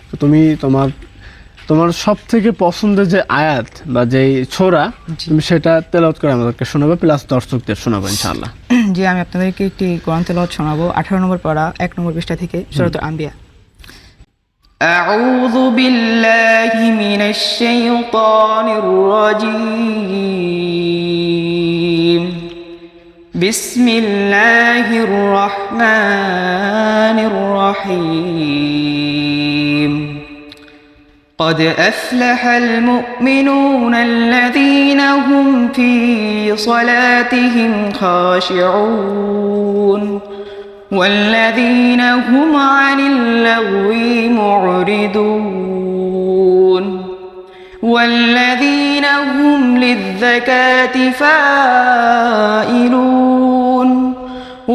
তো তুমি তোমার সব থেকে পছন্দের যে আয়াত বা যে ছোরা তুমি সেটা তেলাওয়াত করে আমাদেরকে শোনাবে, প্লাস দর্শকদের শোনাবে ইনশাআল্লাহ। জি, আমি আপনাদেরকে একটি কোরআন তেলাওয়াত শোনাবো 18 নম্বর পারা 1 নম্বর পৃষ্ঠা থেকে সূরাতুল আম্বিয়া। أعوذ بالله من الشيطان الرجيم. بسم الله الرحمن الرحيم. قد أفلح المؤمنون الذين هم في صلاتهم خاشعون والذين هم عن اللغو معرضون والذين هم للزكاة فاعلون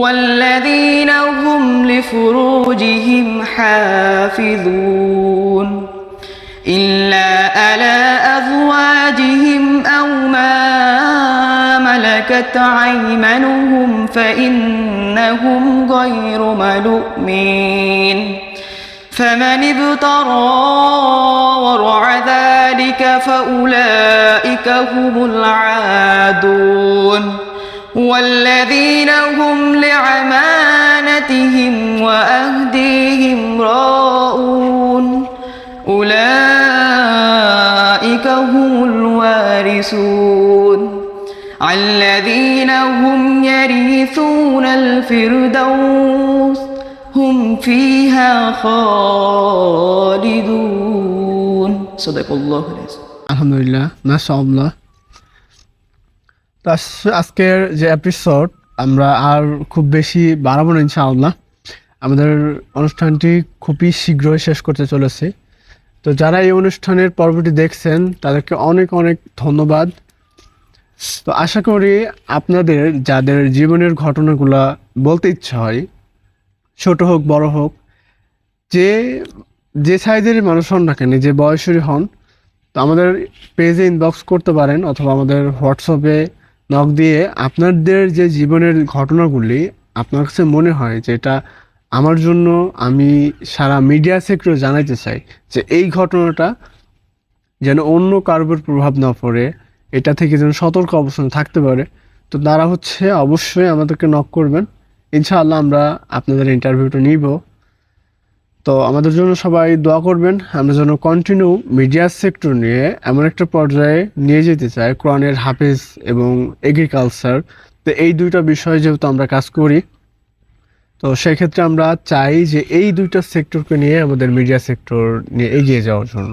والذين هم لفروجهم حافظون إلا على أزواجهم أو ما ملكت أيمانهم فإنهم غير ملومين فمن ابتغى وراء ذلك فأولئك هم العادون والذين هم لأمانتهم وعهدهم راعون أولئك هم الوارثون الذين هم يرثون الفردوس هم فيها خالدون صدق الله العظيم. আলহামদুলিল্লাহ, মাশাআল্লাহ। তো আজকের যে এপিসোড আমরা আর খুব বেশি বাড়াবো না ইনশাআল্লাহ। আমাদের অনুষ্ঠানটি খুবই শীঘ্রই শেষ করতে চলেছি। তো যারা এই অনুষ্ঠানের পর্বটি দেখছেন তাদেরকে অনেক অনেক ধন্যবাদ। তো আশা করি আপনাদের যাদের জীবনের ঘটনাগুলো বলতে ইচ্ছা হয়, ছোট হোক বড় হোক, যে সাইজের মানুষ হন না কেন, যে বয়সেরই হন, তো আমাদের পেজে ইনবক্স করতে পারেন অথবা আমাদের হোয়াটসঅ্যাপে নক দিয়ে আপনাদের যে জীবনের ঘটনাগুলি আপনার কাছে মনে হয় যে এটা আমার জন্য, আমি সারা মিডিয়া সেক্টরে জানাইতে চাই যে এই ঘটনাটা যেন অন্য কারোর প্রভাব না পড়ে, এটা থেকে যেন সতর্ক অবস্থানে থাকতে পারে, তো তারা অবশ্যই আমাদেরকে নক করবেন। ইনশাআল্লাহ আমরা আপনাদের ইন্টারভিউটা নিব। তো আমাদের জন্য সবাই দোয়া করবেন, আমরা যেন কন্টিনিউ মিডিয়া সেক্টর নিয়ে এমন একটা পর্যায়ে নিয়ে যেতে চাই, কোরআনের হাফেজ এবং এগ্রিকালচার, তো এই দুইটা বিষয়ে যেহেতু আমরা কাজ করি, তো সেক্ষেত্রে আমরা চাই যে এই দুইটা সেক্টরকে নিয়ে আমাদের মিডিয়া সেক্টর নিয়ে এগিয়ে যাওয়ার জন্য।